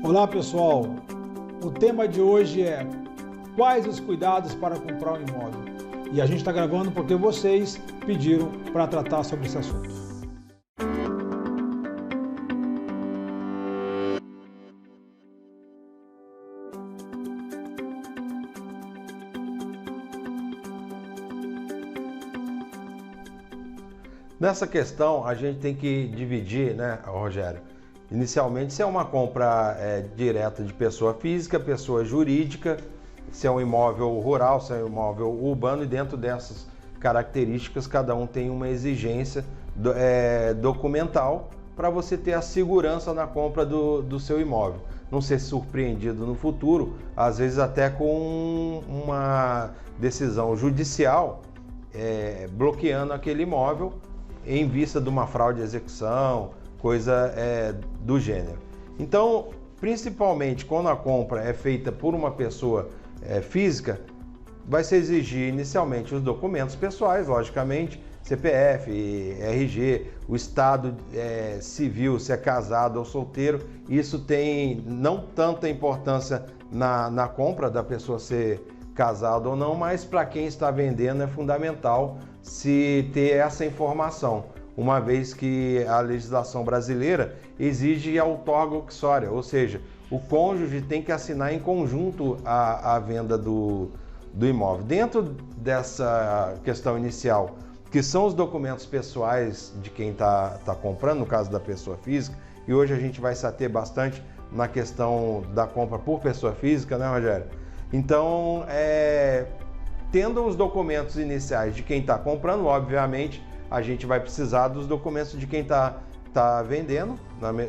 Olá pessoal, o tema de hoje é quais os cuidados para comprar um imóvel? E a gente está gravando porque vocês pediram para tratar sobre esse assunto. Nessa questão, a gente tem que dividir, né, Rogério? Inicialmente, se é uma compra direta de pessoa física, pessoa jurídica, se é um imóvel rural, se é um imóvel urbano, e dentro dessas características, cada um tem uma exigência documental para você ter a segurança na compra do seu imóvel. Não ser surpreendido no futuro, às vezes até com uma decisão judicial bloqueando aquele imóvel em vista de uma fraude de execução, coisa do gênero. Então, principalmente quando a compra é feita por uma pessoa física, vai se exigir inicialmente os documentos pessoais, logicamente, CPF, RG, o estado civil, se é casado ou solteiro. Isso tem não tanta importância na compra da pessoa ser casado ou não, mas para quem está vendendo é fundamental se ter essa informação, uma vez que a legislação brasileira exige a outorga uxória, ou seja, o cônjuge tem que assinar em conjunto a venda do imóvel. Dentro dessa questão inicial, que são os documentos pessoais de quem está comprando, no caso da pessoa física, e hoje a gente vai se ater bastante na questão da compra por pessoa física, né, Rogério? Então, tendo os documentos iniciais de quem está comprando, obviamente, a gente vai precisar dos documentos de quem está vendendo,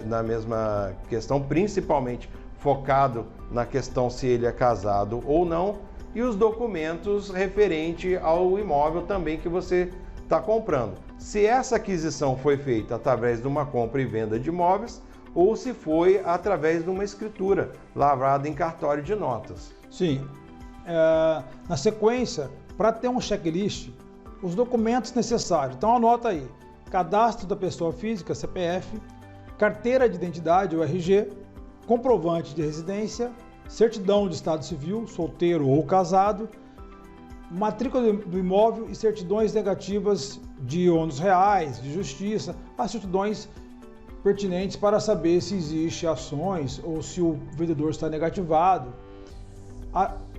na mesma questão, principalmente focado na questão se ele é casado ou não, e os documentos referente ao imóvel também que você está comprando. Se essa aquisição foi feita através de uma compra e venda de imóveis, ou se foi através de uma escritura lavrada em cartório de notas. Sim, na sequência, para ter um checklist, os documentos necessários. Então anota aí: cadastro da pessoa física, CPF, carteira de identidade, o RG, comprovante de residência, certidão de estado civil, solteiro ou casado, matrícula do imóvel e certidões negativas de ônus reais, de justiça, as certidões pertinentes para saber se existe ações ou se o vendedor está negativado.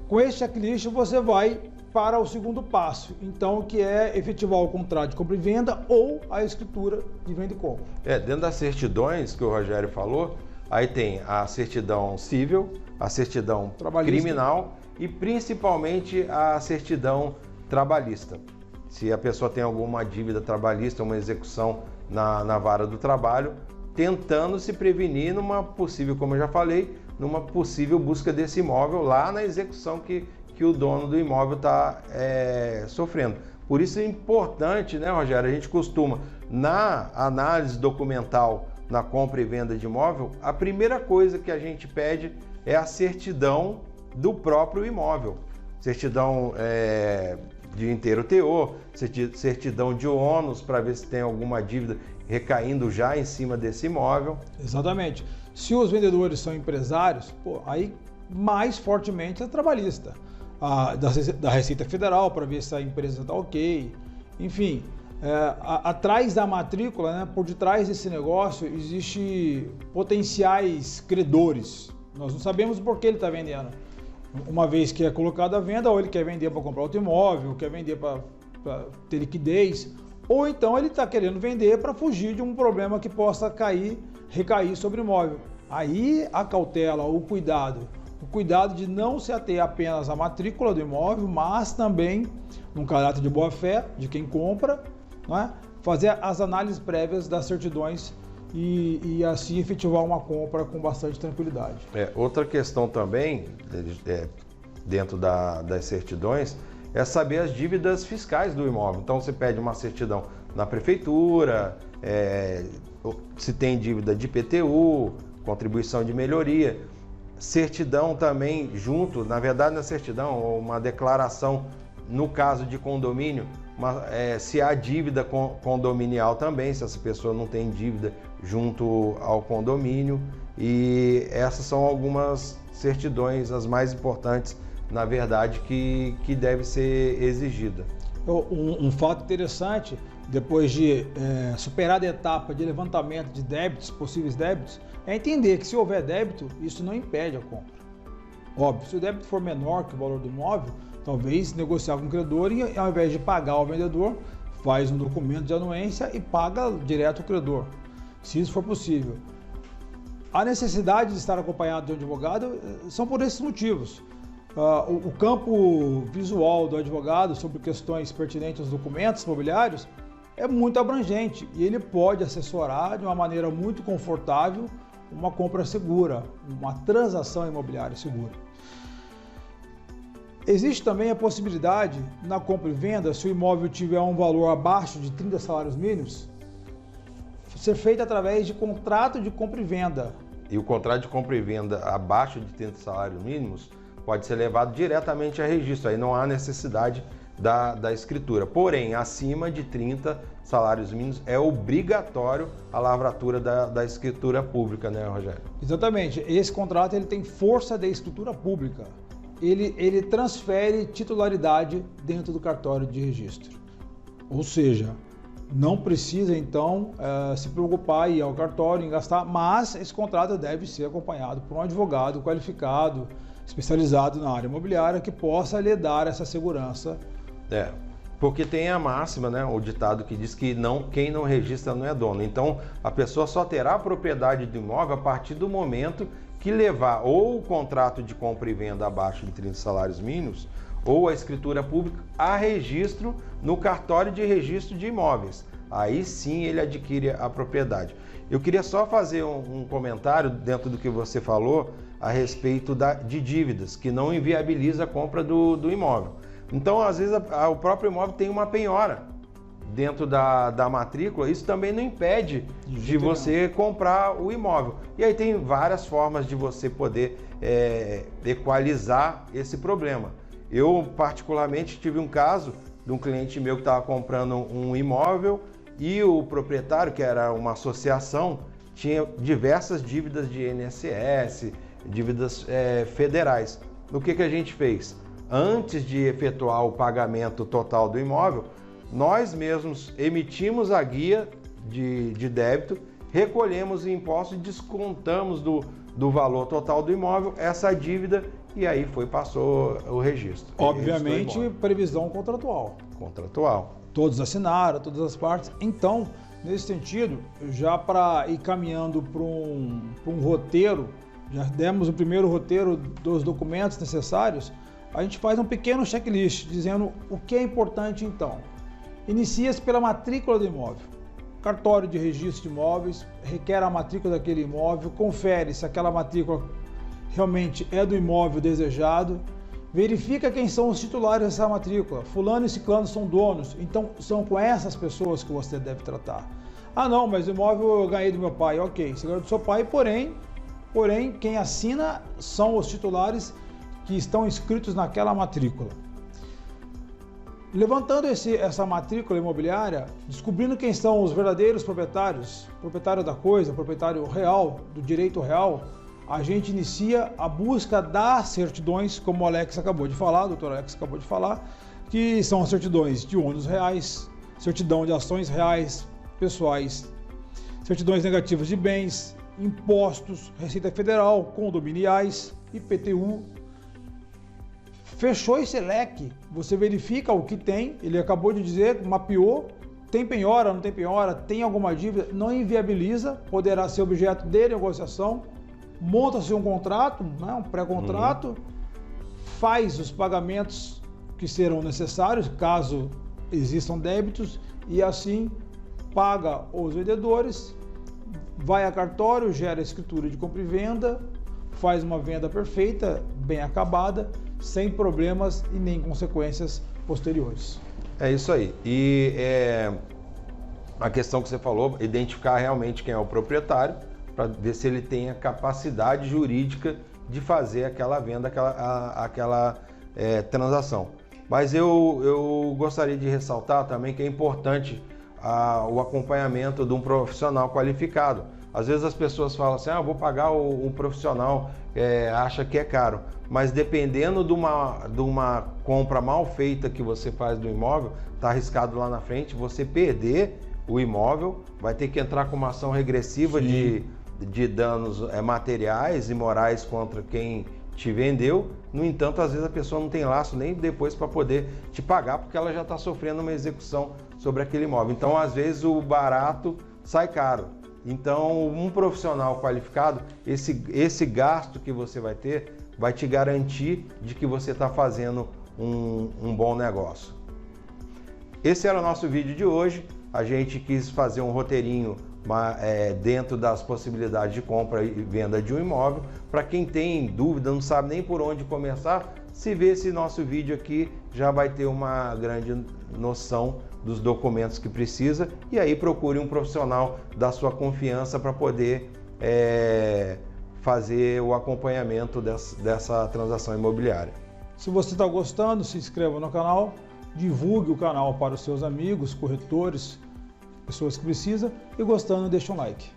Com esse checklist você vai para o segundo passo, então, que é efetivar o contrato de compra e venda ou a escritura de venda e compra. Dentro das certidões que o Rogério falou, aí tem a certidão civil, a certidão criminal e principalmente a certidão trabalhista. Se a pessoa tem alguma dívida trabalhista, uma execução na vara do trabalho, tentando se prevenir numa possível, como eu já falei, numa possível busca desse imóvel lá na execução que o dono do imóvel está sofrendo. Por isso é importante, né, Rogério? A gente costuma, na análise documental, na compra e venda de imóvel, a primeira coisa que a gente pede é a certidão do próprio imóvel. Certidão de inteiro teor, certidão de ônus, para ver se tem alguma dívida recaindo já em cima desse imóvel. Exatamente. Se os vendedores são empresários, aí mais fortemente é trabalhista. Da Receita Federal, para ver se a empresa está ok. Enfim, atrás da matrícula, né, por detrás desse negócio, existe potenciais credores. Nós não sabemos por que ele está vendendo. Uma vez que é colocado à venda, ou ele quer vender para comprar outro imóvel, ou quer vender para ter liquidez, ou então ele está querendo vender para fugir de um problema que possa recair sobre o imóvel. Aí a cautela, o cuidado de não se ater apenas à matrícula do imóvel, mas também, num caráter de boa-fé de quem compra, né, fazer as análises prévias das certidões e assim efetivar uma compra com bastante tranquilidade. Outra questão também, dentro das certidões, é saber as dívidas fiscais do imóvel. Então você pede uma certidão na prefeitura, se tem dívida de IPTU, contribuição de melhoria, certidão também junto, na verdade na certidão, uma declaração no caso de condomínio, se há dívida condominial também, se essa pessoa não tem dívida junto ao condomínio. E essas são algumas certidões, as mais importantes, na verdade, que deve ser exigida. Um fato interessante, depois de superar a etapa de levantamento de débitos, possíveis débitos, é entender que se houver débito, isso não impede a compra. Óbvio, se o débito for menor que o valor do imóvel, talvez negociar com o credor e, ao invés de pagar ao vendedor, faz um documento de anuência e paga direto ao credor, se isso for possível. A necessidade de estar acompanhado de um advogado são por esses motivos. O campo visual do advogado sobre questões pertinentes aos documentos imobiliários é muito abrangente e ele pode assessorar de uma maneira muito confortável uma compra segura, uma transação imobiliária segura. Existe também a possibilidade, na compra e venda, se o imóvel tiver um valor abaixo de 30 salários mínimos, ser feita através de contrato de compra e venda. E o contrato de compra e venda abaixo de 30 salários mínimos pode ser levado diretamente a registro, aí não há necessidade da escritura. Porém, acima de 30 salários mínimos é obrigatório a lavratura da escritura pública, né, Rogério? Exatamente. Esse contrato ele tem força de escritura pública. Ele transfere titularidade dentro do cartório de registro. Ou seja, não precisa então se preocupar em ir ao cartório, em gastar, mas esse contrato deve ser acompanhado por um advogado qualificado, especializado na área imobiliária, que possa lhe dar essa segurança. Porque tem a máxima, né, o ditado que diz que quem não registra não é dono. Então, a pessoa só terá a propriedade do imóvel a partir do momento que levar ou o contrato de compra e venda abaixo de 30 salários mínimos ou a escritura pública a registro no cartório de registro de imóveis. Aí sim ele adquire a propriedade. Eu queria só fazer um comentário dentro do que você falou a respeito de dívidas, que não inviabiliza a compra do imóvel. Então, às vezes, o próprio imóvel tem uma penhora dentro da matrícula, isso também não impede de você comprar o imóvel. E aí tem várias formas de você poder equalizar esse problema. Eu, particularmente, tive um caso de um cliente meu que estava comprando um imóvel e o proprietário, que era uma associação, tinha diversas dívidas de INSS, dívidas federais. O que a gente fez? Antes de efetuar o pagamento total do imóvel, nós mesmos emitimos a guia de débito, recolhemos o imposto e descontamos do valor total do imóvel essa dívida e aí passou o registro. Obviamente, previsão contratual. Todos assinaram, todas as partes. Então, nesse sentido, já para ir caminhando para um roteiro, já demos o primeiro roteiro dos documentos necessários, a gente faz um pequeno checklist dizendo o que é importante então. Inicia-se pela matrícula do imóvel. Cartório de registro de imóveis requer a matrícula daquele imóvel, confere se aquela matrícula realmente é do imóvel desejado, verifica quem são os titulares dessa matrícula. Fulano e ciclano são donos, então são com essas pessoas que você deve tratar. Ah não, mas o imóvel eu ganhei do meu pai. Ok, você ganhou do seu pai, porém quem assina são os titulares que estão inscritos naquela matrícula. Levantando essa matrícula imobiliária, descobrindo quem são os verdadeiros proprietários, proprietário da coisa, proprietário real, do direito real, a gente inicia a busca das certidões, como o Alex acabou de falar, o doutor Alex acabou de falar, que são as certidões de ônus reais, certidão de ações reais, pessoais, certidões negativas de bens, impostos, Receita Federal, condominiais, IPTU. Fechou esse leque, você verifica o que tem, ele acabou de dizer, mapeou, tem penhora, não tem penhora, tem alguma dívida, não inviabiliza, poderá ser objeto de negociação, monta-se um contrato, né, um pré-contrato, faz os pagamentos que serão necessários, caso existam débitos, e assim paga os vendedores, vai a cartório, gera a escritura de compra e venda, faz uma venda perfeita, bem acabada, sem problemas e nem consequências posteriores. É isso aí. E a questão que você falou, identificar realmente quem é o proprietário, para ver se ele tem a capacidade jurídica de fazer aquela venda, aquela transação. Mas eu gostaria de ressaltar também que é importante o acompanhamento de um profissional qualificado. Às vezes as pessoas falam assim, vou pagar um profissional, acha que é caro. Mas dependendo de uma compra mal feita que você faz do imóvel, está arriscado lá na frente você perder o imóvel, vai ter que entrar com uma ação regressiva de danos materiais e morais contra quem te vendeu. No entanto, às vezes a pessoa não tem laço nem depois para poder te pagar, porque ela já está sofrendo uma execução sobre aquele imóvel. Então, às vezes, o barato sai caro. Então, um profissional qualificado, esse gasto que você vai ter, vai te garantir de que você está fazendo um bom negócio. Esse era o nosso vídeo de hoje. A gente quis fazer um roteirinho dentro das possibilidades de compra e venda de um imóvel. Para quem tem dúvida, não sabe nem por onde começar, se vê esse nosso vídeo aqui, já vai ter uma grande noção dos documentos que precisa, e aí procure um profissional da sua confiança para poder fazer o acompanhamento dessa transação imobiliária. Se você está gostando, se inscreva no canal, divulgue o canal para os seus amigos, corretores, pessoas que precisam, e gostando, deixa um like.